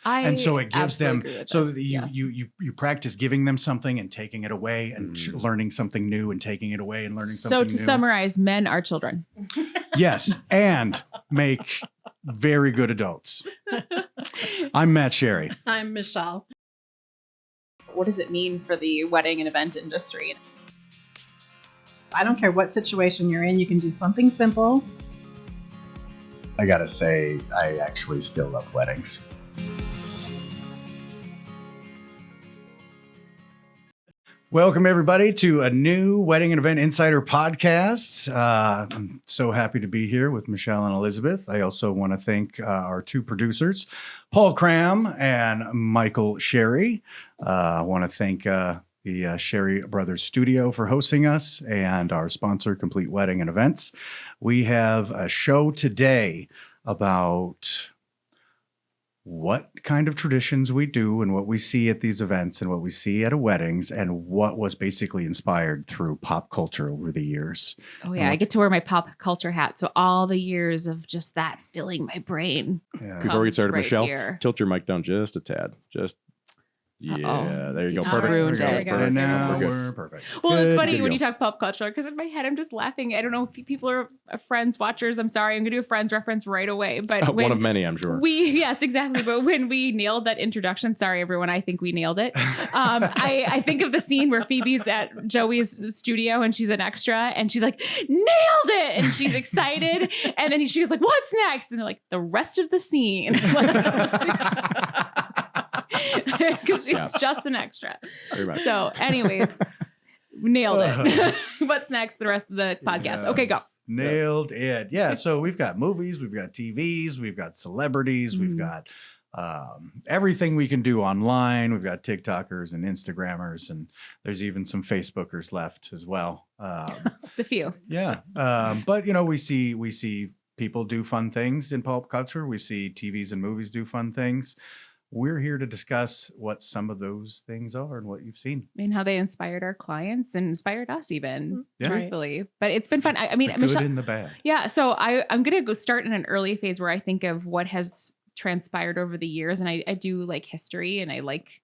And so it gives them, so this, that yes. you practice giving them something and taking it away and learning something new and taking it away and learning something new. So to summarize, men are children. Yes. And make very good adults. I'm Matt Sherry. I'm Michelle. What does it mean for the wedding and event industry? I don't care what situation you're in, you can do something simple. I gotta say, I actually still love weddings. Welcome, everybody, to a new Wedding and Event Insider podcast. I'm so happy to be here with Michelle and Elizabeth. I also want to thank our two producers, Paul Cram and Michael Sherry. I want to thank the Sherry Brothers Studio for hosting us and our sponsor, Complete Wedding and Events. We have a show today about what kind of traditions we do and what we see at these events and what we see at weddings and what was basically inspired through pop culture over the years. Oh yeah, I get to wear my pop culture hat. So all the years of just that filling my brain. Yeah. Before we get started, right Michelle, here. tilt your mic down just a tad. Yeah, there you go. Just Perfect. ruined There you it. go. And now We're good. we're perfect. Well, it's Good, funny good when deal. you talk pop culture because in my head I'm just laughing. I don't know if people are friends watchers. I'm sorry, I'm gonna do a Friends reference right away. But One of many, I'm sure. Yes, exactly. But when we nailed that introduction, sorry everyone, I think we nailed it. I think of the scene where Phoebe's at Joey's studio and she's an extra and she's like, nailed it, and she's excited. And then she goes like, what's next? And they're like, the rest of the scene. Because she's just an extra. Very much. So, anyways, nailed it. What's next? The rest of the podcast. Yeah. Okay, go. Nailed it. Yeah. So we've got movies, we've got TVs, we've got celebrities, we've got everything we can do online. We've got TikTokers and Instagrammers, and there's even some Facebookers left as well. The few. Yeah. But you know, we see people do fun things in pop culture. We see TVs and movies do fun things. We're here to discuss what some of those things are and what you've seen. And how they inspired our clients and inspired us even, Yeah. truthfully. But it's been fun. I mean, The Michelle, good and the bad. yeah. So I'm going to go start in an early phase where I think of what has transpired over the years. And I do like history and I like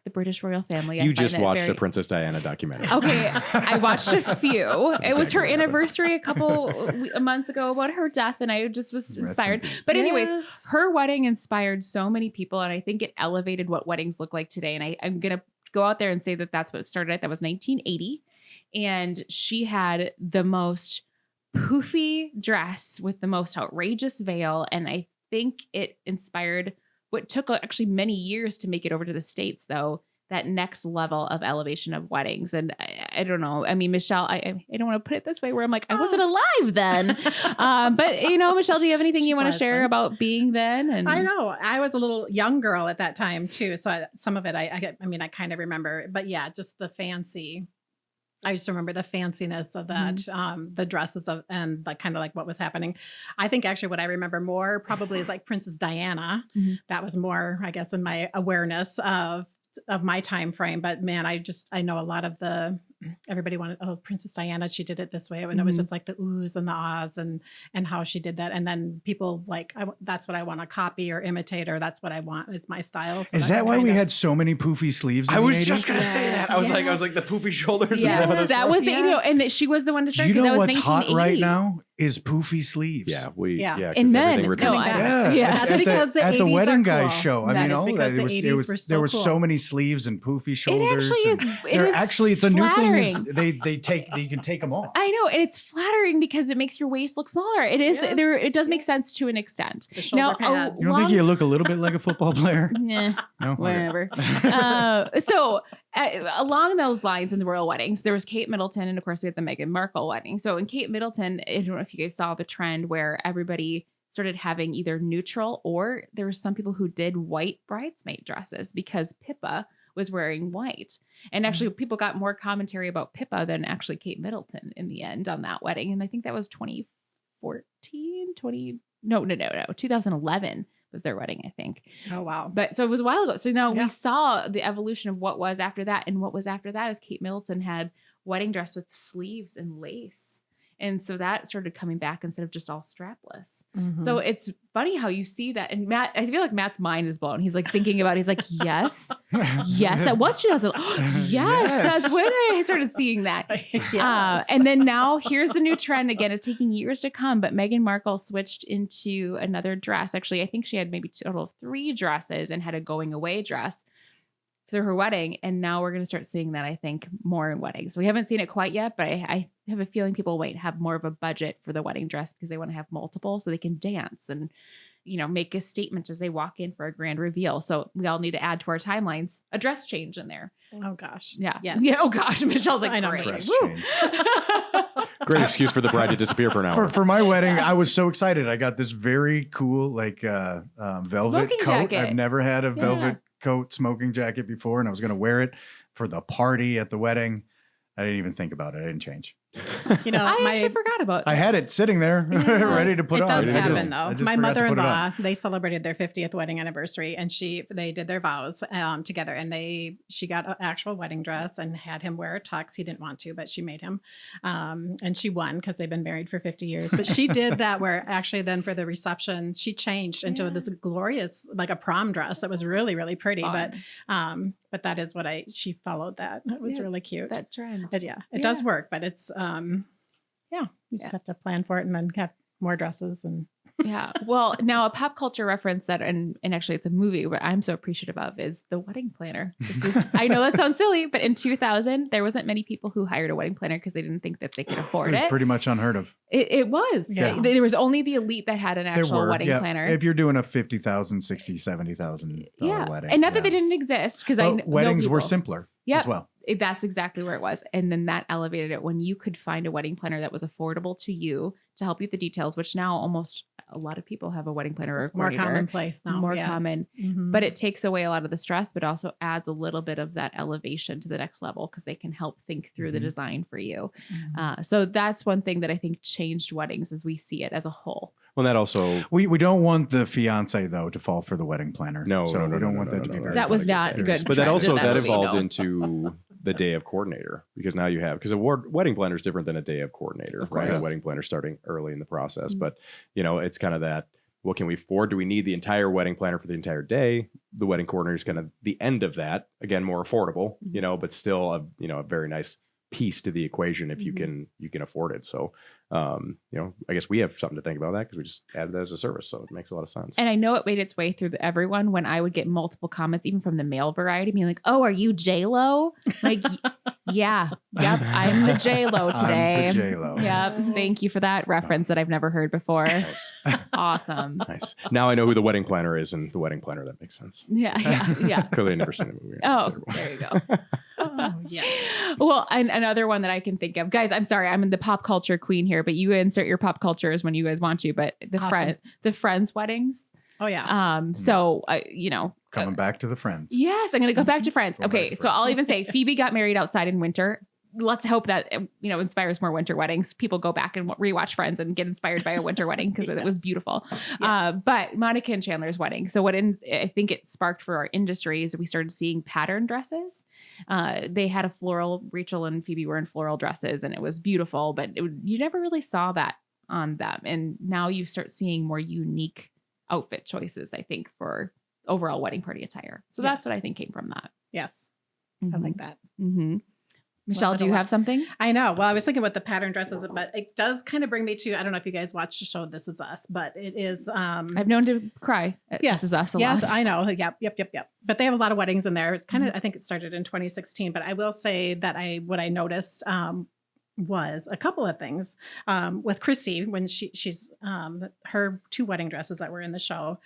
the British royal family. I You find just that watched very- the Princess Diana documentary. Okay, I watched a few. It was exactly her what happened. anniversary a couple months ago about her death, and I just was Rest in inspired. peace. But anyways, Yes. her wedding inspired so many people, and I think it elevated what weddings look like today. And I'm gonna go out there and say that that's what started it. That was 1980, and she had the most poofy dress with the most outrageous veil, and I think it inspired what took actually many years to make it over to the States, though, that next level of elevation of weddings. And I don't know. I mean, Michelle, I don't want to put it this way where I'm like, I wasn't alive then. But, you know, Michelle, do you have anything She you want to share wasn't. about being then? And I know. I was a little young girl at that time too. So some of it, I kind of remember. But yeah, just the fancy. I just remember the fanciness of that, the dresses and the kind of like what was happening. I think actually what I remember more probably is like Princess Diana. Mhm. That was more, I guess, in my awareness of my time frame. But man, I know a lot of everybody wanted, oh, Princess Diana, she did it this way. And it was Mhm. just like the oohs and the ahs and how she did that. And then people like, that's what I want to copy or imitate, or that's what I want. It's my style. So Is that's that why we kind of- had so many poofy sleeves? In I the was 80s? just gonna say that. I was like the poofy shoulders. Is yeah, that what that's that from? was the, you know, Yes. and that she was the one to Do start. you 'Cause know that was what's hot right 1980. now? Is poofy sleeves. Yeah, Yeah. 'cause In men, everything it's we're coming doing- back. Yeah, Yeah. At, That's at because the, the at the 80s wedding are guys cool. show. I That mean, is all because that the it was, 80s were there so were cool. so many sleeves and poofy shoulders. actually and is- it they're is actually the new thing is flattering. you can take them off. I know, and it's flattering because it makes your waist look smaller. It is Yes, there. It does make yes. sense to an extent. The shoulder pad. You don't think you look a little bit like a football player? Nah, No, Okay. whatever. Along those lines in the royal weddings, there was Kate Middleton, and of course we had the Meghan Markle wedding. So in Kate Middleton, I don't know if you guys saw the trend where everybody started having either neutral or there were some people who did white bridesmaid dresses because Pippa was wearing white. And actually people got more commentary about Pippa than actually Kate Middleton in the end on that wedding. And I think that was 2011 was their wedding, I think. Oh, wow. But so it was a while ago. So now Yeah. we saw the evolution of what was after that. And what was after that is Kate Middleton had wedding dress with sleeves and lace. And so that started coming back instead of just all strapless. Mhm. So it's funny how you see that. And Matt, I feel like Matt's mind is blown. He's like thinking about it. He's like, yes, that was 2000. Yes, that's when I started seeing that. Yes. And then now here's the new trend again. It's taking years to come, but Meghan Markle switched into another dress. Actually, I think she had maybe a total of 3 dresses and had a going away dress through her wedding. And now we're going to start seeing that, I think, more in weddings. We haven't seen it quite yet, but I have a feeling people might have more of a budget for the wedding dress because they want to have multiple so they can dance and, make a statement as they walk in for a grand reveal. So we all need to add to our timelines a dress change in there. Oh gosh. Yeah. Yes. Yeah. Oh gosh. Michelle's like, I know. great. Dress Woo. change. Great excuse for the bride to disappear for an hour. For my wedding, I was so excited. I got this very cool velvet Smoking coat. jacket. I've never had a Yeah. velvet coat smoking jacket before, and I was going to wear it for the party at the wedding. I didn't even think about it. I didn't change. You know, I actually forgot about I had it sitting there Yeah. ready to put it on. does I happen just- I though. just My forgot to put it on. mother-in-law, they celebrated their 50th wedding anniversary, and they did their vows together. And she got an actual wedding dress and had him wear a tux. He didn't want to, but she made him, and she won because they've been married for 50 years. But she did that where actually then for the reception she changed into Yeah. this glorious like a prom dress that was really really pretty. Fun. But that is what she followed that. It was Yeah, really cute. that trend. But yeah, it does Yeah. work, but it's you just have to plan for it and then have more dresses and Yeah. Well, now a pop culture reference that, and actually it's a movie where I'm so appreciative of is The Wedding Planner. This was, I know that sounds silly, but in 2000, there wasn't many people who hired a wedding planner because they didn't think that they could It afford was it. pretty much unheard of. It was. Yeah. There was only the elite that had an actual wedding planner. If you're doing a $50,000, $60,000, $70,000 yeah. wedding. And not that yeah. they didn't exist because I But know weddings were people. simpler Yep. as well. That's exactly where it was. And then that elevated it when you could find a wedding planner that was affordable to you to help you with the details, which now almost a lot of people have a wedding planner or a it's more coordinator. commonplace now. More yes. common. Mhm. But it takes away a lot of the stress, but also adds a little bit of that elevation to the next level because they can help think through the Mhm. design for you. Mhm. So that's one thing that I think changed weddings as we see it as a whole. Well, that also We don't want the fiance though to fall for the wedding planner. No, so no, no, we don't no, want no, that to no, be no, very. That was very not good. good. But that trend also in that movie, evolved no. into the day of coordinator because now you have because a wedding planner is different than a day of coordinator, Of right? course. A wedding planner starting early in the process, Mhm. but it's kind of that. What can we afford? Do we need the entire wedding planner for the entire day? The wedding coordinator is kind of the end of that. Again, more affordable, Mhm. but still a very nice piece to the equation if Mhm. you can afford it. So, I guess we have something to think about that because we just added that as a service, so it makes a lot of sense. And I know it made its way through everyone when I would get multiple comments, even from the male variety, being like, "Oh, are you J-Lo?" Like, yeah, yep, I'm the J-Lo today. I'm the J-Lo. Yep, thank you for that reference that I've never heard before. Nice. Awesome. Nice. Now I know who the wedding planner is, and the wedding planner that makes sense. Yeah. Clearly, I've never seen the movie. Oh, Terrible. there you go. Oh, yes. Well, and another one that I can think of, guys. I'm sorry, I'm the pop culture queen here, but you insert your pop cultures when you guys want to. But Awesome. the friends weddings. Oh yeah. So Coming back to the friends. yes, I'm going to go back to Friends. Go back Okay, to so Friends. I'll even say Phoebe got married outside in winter. Let's hope that inspires more winter weddings. People go back and rewatch Friends and get inspired by a winter wedding because it was beautiful. Yeah. But Monica and Chandler's wedding. So I think it sparked for our industry is we started seeing pattern dresses. They had a floral. Rachel and Phoebe were in floral dresses, and it was beautiful. But you never really saw that on them. And now you start seeing more unique outfit choices. I think for overall wedding party attire. So that's Yes. what I think came from that. Yes. I like that. Mm-hmm. Michelle, Love it do a you lot. have something? I know. Well, I was thinking with the pattern dresses, but it does kind of bring me to, I don't know if you guys watched the show This Is Us, but it is I've known to cry. At yes. This Is Us a yeah, lot. I know. Yep. But they have a lot of weddings in there. It's kind of, Mm-hmm. I think it started in 2016, but I will say that what I noticed was a couple of things with Chrissy when she's her 2 wedding dresses that were in the show.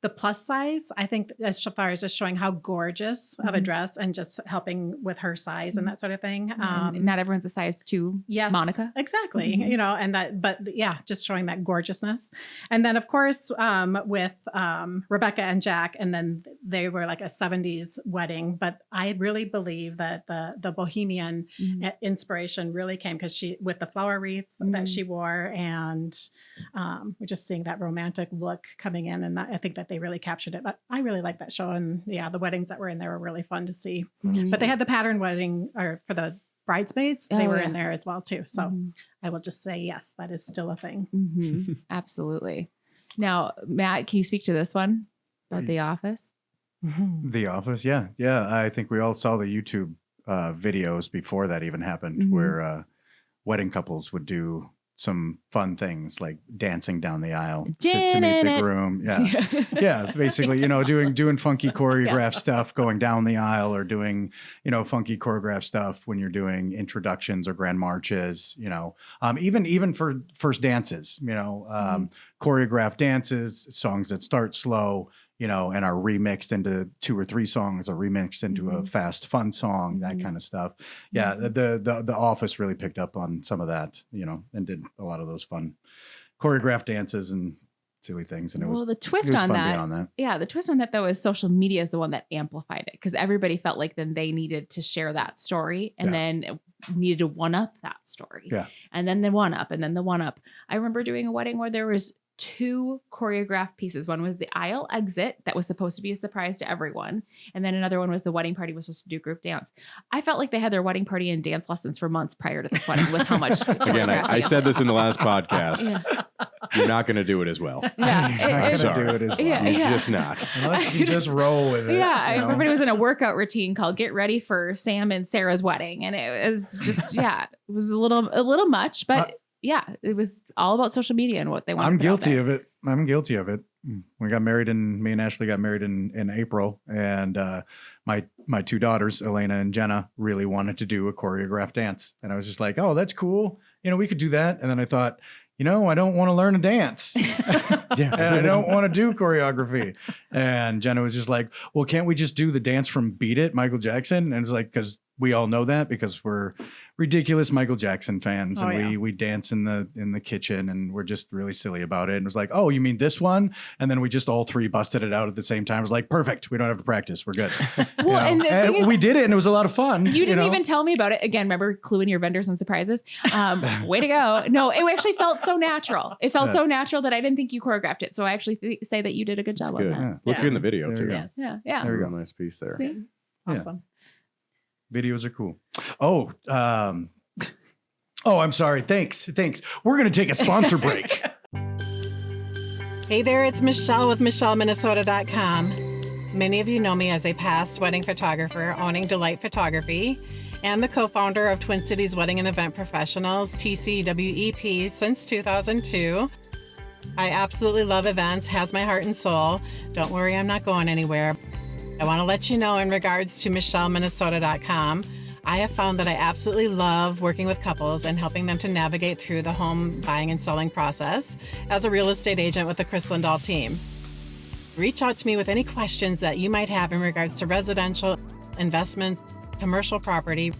The plus size, I think, as far as just showing how gorgeous of a Mhm. dress and just helping with her size and that sort of thing. And not everyone's a size 2. Yes, Monica. exactly. Mhm. And that, but yeah, just showing that gorgeousness. And then of course, with Rebecca and Jack, and then they were like a 70s wedding. But I really believe that the bohemian Mhm. inspiration really came because she, with the flower wreath Mhm. that she wore, and we're just seeing that romantic look coming in. And I think that they really captured it. But I really like that show. And yeah, the weddings that were in there were really fun to see. Mhm. But they had the pattern wedding or for the Bridesmaids, Oh, they were yeah. in there as well too. So Mhm. I will just say yes, that is still a thing. Mhm. Absolutely. Now, Matt, can you speak to this one about The Office? The Office, yeah, I think we all saw the YouTube videos before that even happened, Mhm. where wedding couples would do some fun things like dancing down the aisle to meet the groom. Yeah, basically, doing funky choreographed stuff going down the aisle, or doing, funky choreographed stuff when you're doing introductions or grand marches, even for first dances, choreographed dances, songs that start slow, and are remixed into 2 or 3 songs, or remixed into a fast, fun song, that kind of stuff. Yeah, the Office really picked up on some of that, and did a lot of those fun choreographed dances and silly things. And Well, the it twist was on fun that, beyond that. yeah, the twist on that though is social media is the one that amplified it, because everybody felt like then they needed to share that story, and then needed to one up that story. Yeah. And then the one up, and then the one up. I remember doing a wedding where there was 2 choreographed pieces. One was the aisle exit that was supposed to be a surprise to everyone. And then another one was the wedding party was supposed to do group dance. I felt like they had their wedding party and dance lessons for months prior to this wedding with how much. Again, I said this in the last podcast. Yeah. You're not going to do it as well. Yeah. You're not It- gonna sorry. do it as well. Yeah, You're yeah. just not. Unless you just roll with it. Yeah, you know? everybody was in a workout routine called "Get Ready for Sam and Sarah's Wedding," and it was just, it was a little much, but it was all about social media and what they wanted. I'm guilty of it. I'm guilty of it. We got married me and Ashley got married in April, and my 2 daughters, Elena and Jenna, really wanted to do a choreographed dance, and I was just like, "Oh, that's cool. We could do that." And then I thought, I don't want to learn a dance. And I don't want to do choreography. And Jenna was just like, "Well, can't we just do the dance from Beat It, Michael Jackson?" And it's like, because we all know that, because we're ridiculous Michael Jackson fans, and we dance in the kitchen, and we're just really silly about it. And it was like, "Oh, you mean this one?" And then we just all 3 busted it out at the same time. It was like, perfect. We don't have to practice. We're good. Well, and the thing is, we did it, and it was a lot of fun. you didn't even tell me about it. Again, remember cluing your vendors and surprises? Way to go. No, it actually felt so natural. It felt so natural that I didn't think you choreographed it. So I actually say that you did a good job on Good. that. Yeah. Looks good in the video There too. you go. Yes. Yeah. There we go. Nice piece there. See? Awesome. Videos are cool. Oh, I'm sorry. Thanks. We're going to take a sponsor break. Hey there, it's Michelle with MichelleMinnesota.com. Many of you know me as a past wedding photographer owning Delight Photography and the co-founder of Twin Cities Wedding and Event Professionals, TCWEP, since 2002. I absolutely love events, has my heart and soul. Don't worry, I'm not going anywhere. I want to let you know in regards to MichelleMinnesota.com, I have found that I absolutely love working with couples and helping them to navigate through the home buying and selling process as a real estate agent with the Chris Lindahl team. Reach out to me with any questions that you might have in regards to residential, investments, commercial property.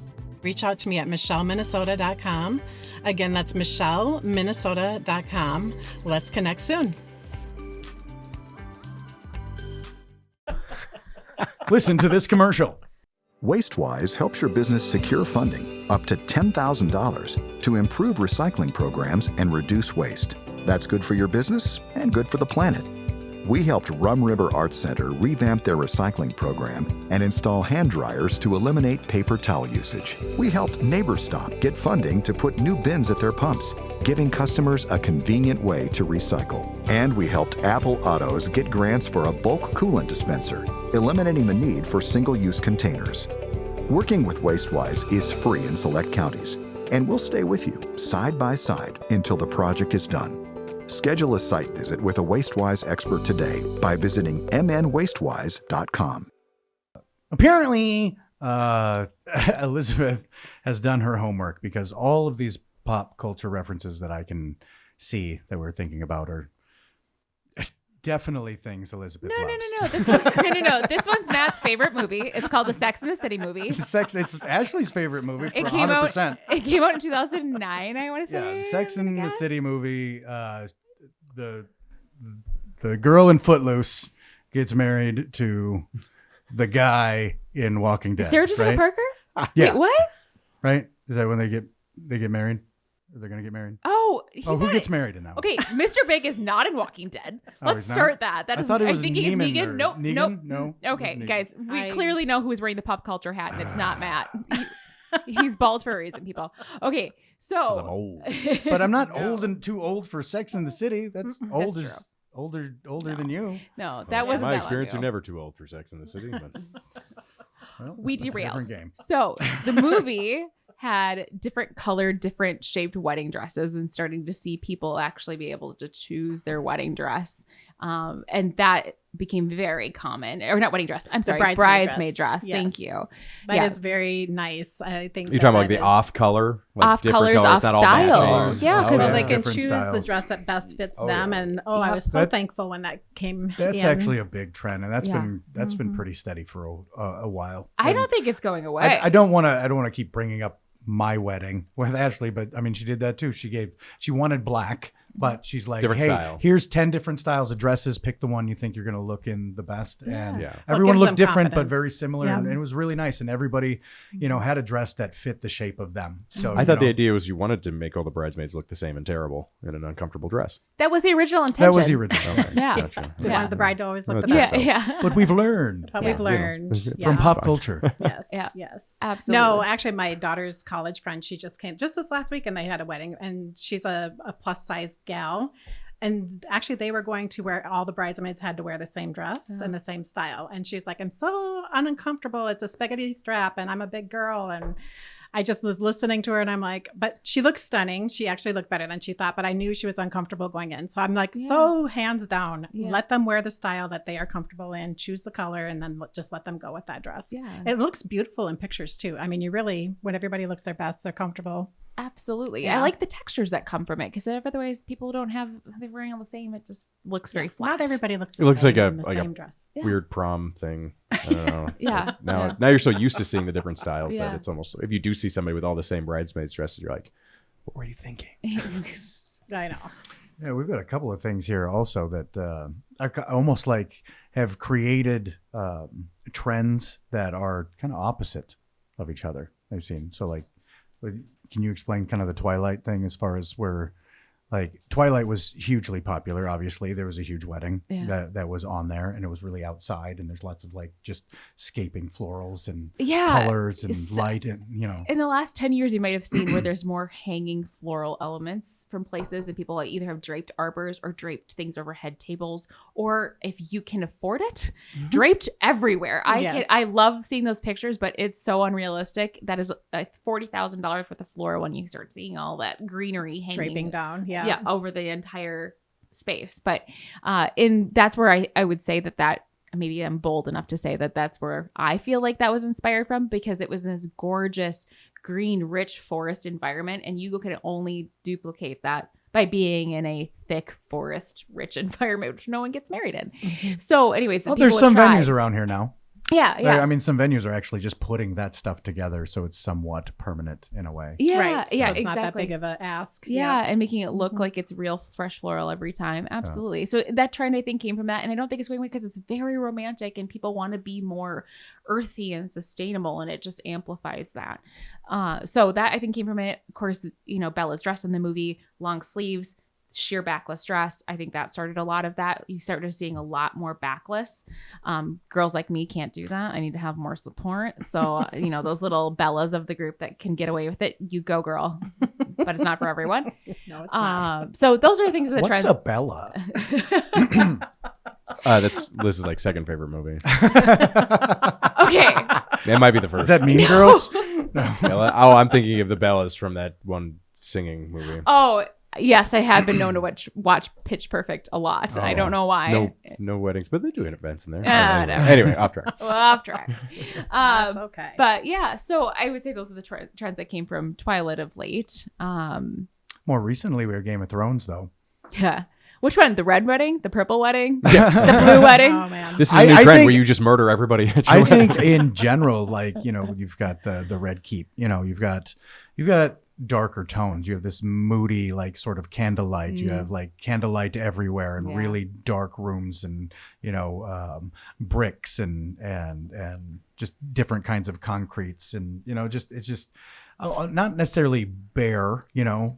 Reach out to me at MichelleMinnesota.com. Again, that's MichelleMinnesota.com. Let's connect soon. Listen to this commercial. WasteWise helps your business secure funding up to $10,000 to improve recycling programs and reduce waste. That's good for your business and good for the planet. We helped Rum River Arts Center revamp their recycling program and install hand dryers to eliminate paper towel usage. We helped Neighbor Stop get funding to put new bins at their pumps, giving customers a convenient way to recycle. And we helped Apple Autos get grants for a bulk coolant dispenser, eliminating the need for single-use containers. Working with WasteWise is free in select counties, and we'll stay with you side by side until the project is done. Schedule a site visit with a WasteWise expert today by visiting mnwastewise.com. Apparently, Elizabeth has done her homework, because all of these pop culture references that I can see that we're thinking about are definitely things Elizabeth loves. No. This one's Matt's favorite movie. It's called the Sex and the City movie. It's Ashley's favorite movie for It came 100%. out. It came out in 2009. I want to say. Yeah, Sex and I the guess. City movie. The girl in Footloose gets married to the guy in Walking Dead. Sarah Jessica right? Parker. Yeah, Wait, what? right. Is that when they get married? Or they're gonna get married? Oh, he's Who not gets married in that? one? Okay, Mr. Big is not in Walking Dead. Oh, Let's he's not? start that. That I is. thought it was I'm thinking it's Negan Negan. or- Nope. Negan? Nope. No, it Okay, was Negan. guys, we I- clearly know who's wearing the pop culture hat, and it's not Matt. He's bald for a reason, people. Okay, 'Cause I'm so old. But I'm not No. old and too old for Sex in the City. That's old That's is older No. than you. no, that Well, wasn't my that experience. long You're ago. never too old for Sex in the City. But Well, We that's a derailed. different game. So the movie had different colored, different shaped wedding dresses, and starting to see people actually be able to choose their wedding dress. And that became very common. Or not wedding dress. I'm sorry, bridesmaid dress. Yes. Thank you. That is Yeah. very nice. I think you're talking about like that the is- off color, like Off different colors, colors, off not all style. matching. Yeah, Oh, because So yeah. they can Different choose the styles. dress that best fits Oh, them, yeah. and I Yep. was so That- thankful when that came. That's in. actually a big trend, and that's Yeah. been Mhm. pretty steady for a while. I And don't think it's going away. I don't want to keep bringing up my wedding with Ashley, but I mean, she did that too. She wanted black, but she's like, Different hey, style. here's 10 different styles of dresses. Pick the one you think you're going to look in the best. Yeah. And Yeah. everyone gives looked them different, but confidence. very similar. Yeah. And it was really nice. And everybody, had a dress that fit the shape of them. So I thought the idea was you wanted to make all the bridesmaids look the same and terrible in an uncomfortable dress. That was the original intention. that was the original. Okay, Yeah. gotcha. They Yeah. wanted the bride to always look the Well, Yeah, best. yeah. What we've learned What Yeah. we've learned From yeah. from pop Fine. culture. Yes, Yeah. yes. Absolutely. No, actually, my daughter's college friend, she just came just this last week, and they had a wedding, and she's a plus size gal. And actually, they were going to where all the bridesmaids had to wear the same dress Yeah. and the same style. And she's like, I'm so uncomfortable. It's a spaghetti strap, and I'm a big girl. And I just was listening to her, and I'm like, but she looks stunning. She actually looked better than she thought, but I knew she was uncomfortable going in. So I'm like, Yeah. so hands down, Yeah. let them wear the style that they are comfortable in, choose the color, and then just let them go with that dress. Yeah. It looks beautiful in pictures too. I mean, you really, when everybody looks their best, they're comfortable. Absolutely. Yeah. I like the textures that come from it because otherwise people don't have, they're wearing all the same. It just looks very flat. Not everybody looks. It looks the like same a- in the like a- same dress. Yeah. Weird prom thing. I don't know. Yeah. Now, Yeah. now you're so used to seeing the different styles Yeah. that it's almost, if you do see somebody with all the same bridesmaids dresses, you're like, what were you thinking? I know. Yeah, we've got a couple of things here also that almost like have created trends that are kind of opposite of each other. I've seen. So like, can you explain kind of the Twilight thing as far as where, like, Twilight was hugely popular. Obviously, there was a huge wedding Yeah. that was on there, and it was really outside, and there's lots of like just scaping florals and Yeah. colors and It's- light, and In the last 10 years, you might have seen where there's more hanging floral elements from places, and people like either have draped arbors or draped things over head tables, or if you can afford it, draped everywhere. Yes. I love seeing those pictures, but it's so unrealistic. That is $40,000 worth of floral when you start seeing all that greenery hanging Draping down. Yeah. over the entire space. But that's where I would say that maybe I'm bold enough to say that that's where I feel like that was inspired from, because it was in this gorgeous green, rich forest environment, and you can only duplicate that by being in a thick forest rich environment, which no one gets married in. So anyways, well, people there's would some try. venues around here now. Yeah. I mean, some venues are actually just putting that stuff together, so it's somewhat permanent in a way. Yeah, Right. yeah, So it's not that exactly. big of a ask. Yeah, and making it look Mhm. like it's real fresh floral every time. Absolutely. So that trend, I think, came from that. And I don't think it's going away because it's very romantic and people want to be more earthy and sustainable, and it just amplifies that. So that, I think, came from it. Of course, Bella's dress in the movie, long sleeves, sheer backless dress. I think that started a lot of that. You started seeing a lot more backless. Girls like me can't do that. I need to have more support. So, those little Bellas of the group that can get away with it, you go, girl. But it's not for everyone. No, it's not. So those are things that What's trends. a Bella? This is like second favorite movie. Okay. It might be the first. Is that Mean Girls? Bella? Oh, I'm thinking of the Bellas from that one singing movie. Oh, yes, I have been known to watch Pitch Perfect a lot. I Oh, don't know why. No weddings, but they're doing events in there. No. Anyway, off track. Well, off track. That's okay. But yeah, so I would say those are the trends that came from Twilight of late. More recently, we were Game of Thrones, though. Yeah. Which one? The red wedding? The purple wedding? The Yeah. blue wedding? Oh man. This is I- a new I trend think- where you just murder everybody. At your I wedding. think in general, like, you've got the Red Keep. You've got darker tones. You have this moody, like, sort of candlelight. You have like candlelight everywhere and Yeah. really dark rooms and bricks and just different kinds of concretes, and it's just not necessarily bare,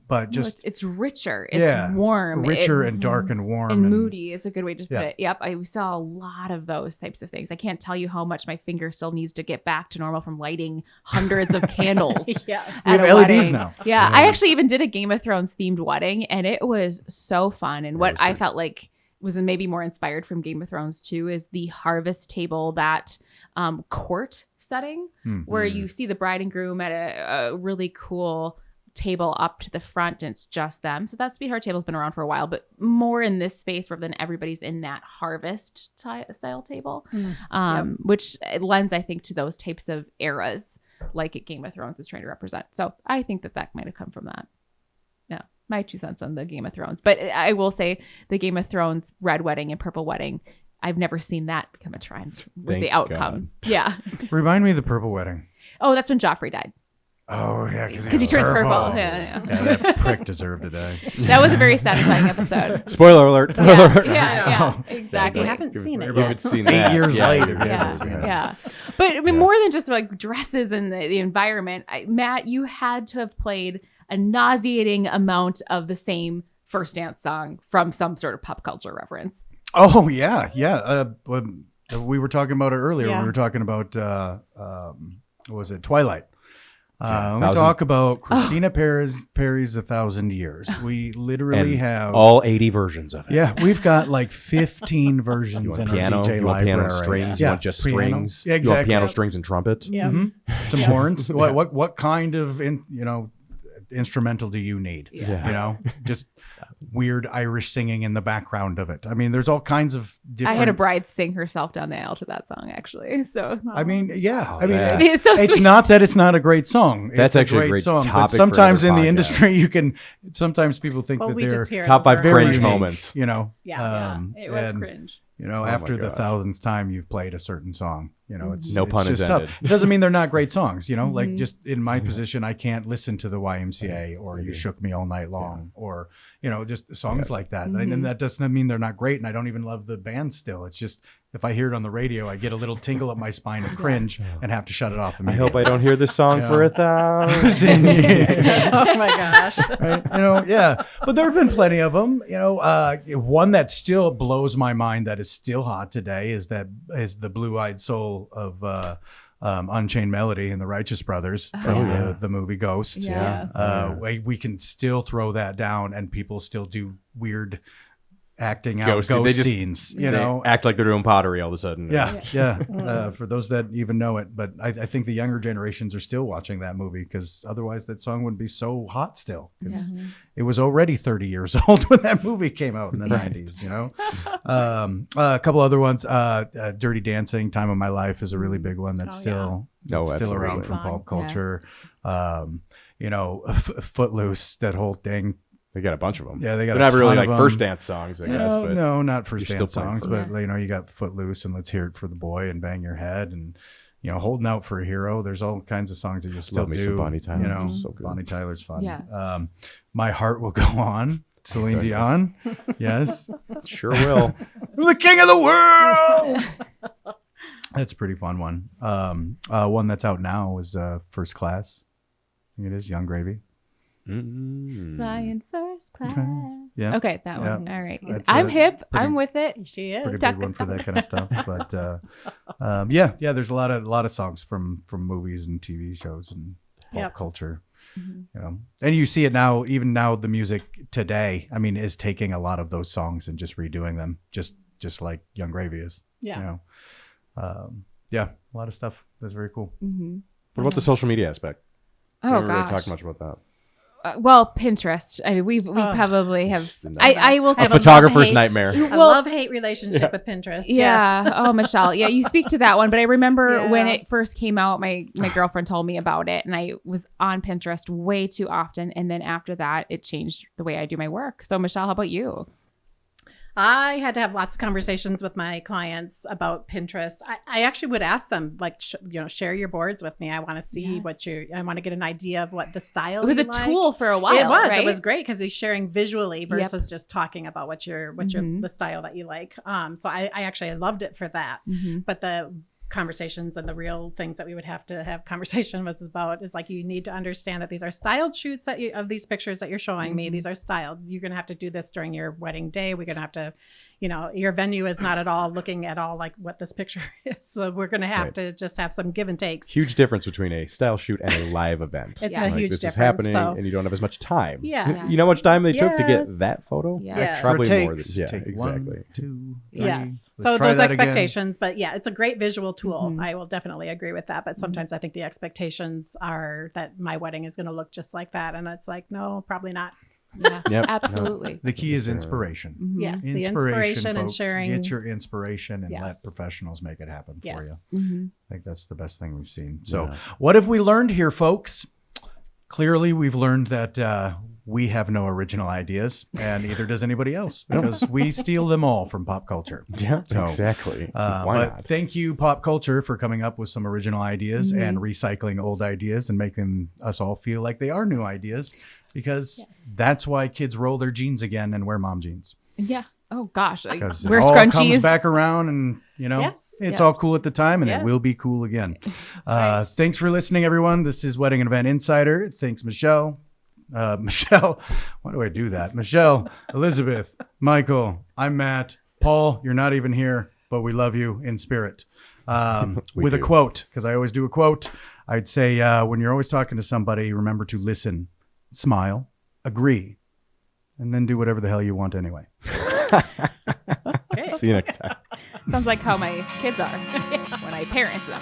but just it's richer. It's warm. richer it's, and dark and warm and moody is a good way to put Yeah. it. Yep, we saw a lot of those types of things. I can't tell you how much my finger still needs to get back to normal from lighting hundreds of candles. Yes. We at have a LEDs wedding. now. Yeah, I actually even did a Game of Thrones themed wedding, and it was so fun. And what I felt like was maybe more inspired from Game of Thrones too is the harvest table, that court setting where you see the bride and groom at a really cool table up to the front, and it's just them. So that sweetheart table's been around for a while, but more in this space rather than everybody's in that harvest style table, which lends, I think, to those types of eras like Game of Thrones is trying to represent. So I think that might have come from that. Yeah, my 2 cents on the Game of Thrones. But I will say the Game of Thrones red wedding and purple wedding, I've never seen that become a trend with Thank the outcome. Yeah. Remind me of the purple wedding. Oh, that's when Joffrey died. Oh yeah, because He turns purple. Yeah. That prick deserved to die. That was a very satisfying episode. Spoiler alert. Yeah, exactly. You haven't seen it Everybody yet. haven't seen 8 that. years Yeah, later. Yeah. But I mean, more than just like dresses and the environment, Matt, you had to have played a nauseating amount of the same First Dance song from some sort of pop culture reference. Oh yeah. We were talking about it earlier. Yeah. We were talking about what was it, Twilight. We Thousand- talk about Christina Perry's 1,000 Years. We literally And have all 80 versions of it. Yeah, we've got like 15 versions You want in piano? our DJ You want library. piano strings? Yeah, You want just piano. strings? Yeah, You want exactly. piano strings and trumpet? Yeah. Some horns. What kind of instrumental do you need? Yeah. Just weird Irish singing in the background of it. I mean, there's all kinds of different. I had a bride sing herself down the aisle to that song, actually. So I mean, yeah. Oh, I mean, man. it's so it's sweet. not that it's not a great song. That's It's actually a great song. But topic for sometimes in another the podcast. industry, sometimes people think Well, that we they're just hear top it five over and very cringe over. unique, moments. Yeah. It was and, cringe. After my the gosh. 1,000th time you've played a certain song, it's No it's pun just intended. tough. It doesn't mean they're not great songs, like just in my position, I can't listen to the YMCA or You Shook Me All Night Long or, just songs like that. And that doesn't mean they're not great. And I don't even love the band still. It's just, if I hear it on the radio, I get a little tingle up my spine of cringe and have to shut it off I immediately. hope I don't hear this song Yeah. for 1,000 Oh my gosh. Right? Yeah. But there have been plenty of them. One that still blows my mind that is still hot today is the Blue-Eyed Soul of Unchained Melody and the Righteous Brothers from the movie Ghost. Yeah. We can still throw that down and people still do weird acting out Ghost- ghost they just- scenes, They act like they're doing pottery all of a sudden. Yeah. For those that even know it, but I think the younger generations are still watching that movie because otherwise that song wouldn't be so hot still. 'Cause it was already 30 years old when that movie came out in the 90s. A couple other ones. Dirty Dancing, Time of My Life is a really big one that's No, still absolutely. around from Song. pop culture. Footloose, that whole thing. They got a bunch of them. Yeah, they got They're a not really ton of like them. first dance songs, I guess. But No, not first you're dance still playing songs, for but you got Footloose and Let's Hear It for the Boy and Bang Your Head and Holding Out for a Hero. There's all kinds of songs that you'll still Love me do. some Bonnie Tyler. So good. Bonnie Tyler's fun. Yeah. My Heart Will Go On. Celine Dion. Yes. Sure will. The king of the world. That's a pretty fun one. One that's out now is First Class. I think it is Young Gravy. Flying first class. Yeah. Okay, that one. All right. That's I'm a hip. pretty- I'm with it. She is. Pretty big one for that kind of stuff. But there's a lot of songs from movies and TV shows and pop culture. And you see it now, even now the music today, is taking a lot of those songs and just redoing them, just like Young Gravy is. Yeah. A lot of stuff. That's very cool. What about the social media aspect? We Oh haven't really gosh. talked much about that. Well, Pinterest. I mean, we probably have. It's the nightmare. I will say A photographer's nightmare. A love-hate relationship with Pinterest. Yeah. Yes. Oh, Michelle. Yeah, you speak to that one. But I remember when Yeah. it first came out, my girlfriend told me about it, and I was on Pinterest way too often. And then after that, it changed the way I do my work. So, Michelle, how about you? I had to have lots of conversations with my clients about Pinterest. I actually would ask them, like, share your boards with me. I want to see I want to get an idea of what the style It was you a like. tool for a while. It was. Right? It was great because he's sharing visually versus just talking about what your the style that you like. So I actually loved it for that. Mm-hmm. But the conversations and the real things that we would have to have conversation was about is like, you need to understand that these are styled shoots of these pictures that you're showing me. These are styled. You're going to have to do this during your wedding day. We're going to have to, your venue is not at all looking at all like what this picture is. So we're going to have to just have some give and takes. Huge difference between a style shoot and a live event. It's Yeah. a Like, huge this difference. is happening So, and you don't have as much time. Yes. You know how much time they took to get Yes. that photo? Yeah. Yes. Probably For more takes, than, yeah, take exactly. 1, 2, 3. yes. Let's So try those that again. expectations, but yeah, it's a great visual tool. Mhm. I will definitely agree with that. But sometimes I think the expectations are that my wedding is going to look just like that. And it's like, no, probably not. Yeah, Yep. absolutely. The key is inspiration. Mhm. Yes. The inspiration and folks. sharing. Get your inspiration and let Yes. professionals make it happen for you. Yes. Mhm. I think that's the best thing we've seen. So, Yeah. what have we learned here, folks? Clearly, we've learned that we have no original ideas, and neither does anybody else, because we steal them all from pop culture. Yeah, So, exactly. Why but not? thank you, pop culture, for coming up with some original ideas and recycling old ideas and making us all feel like they are new ideas, because that's why kids roll their jeans again and wear mom jeans. Yeah. Oh gosh. Like, Because wear it all comes scrunchies. back around, and Yes. it's Yeah. all cool at the time, and it Yes. will be cool again. right. Thanks for listening, everyone. This is Wedding and Event Insider. Thanks, Michelle. Michelle, why do I do that? Michelle, Elizabeth, Michael, I'm Matt. Paul, you're not even here, but we love you in spirit. We With a do. quote, because I always do a quote. I'd say when you're always talking to somebody, remember to listen, smile, agree, and then do whatever the hell you want anyway. Okay. See you next time. Sounds like how my kids are when I parent them.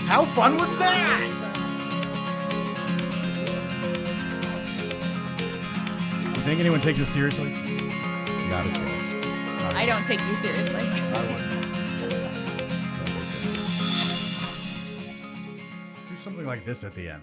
How fun was that? You think anyone takes this seriously? Not a chance. I don't take you seriously. Do something like this at the end.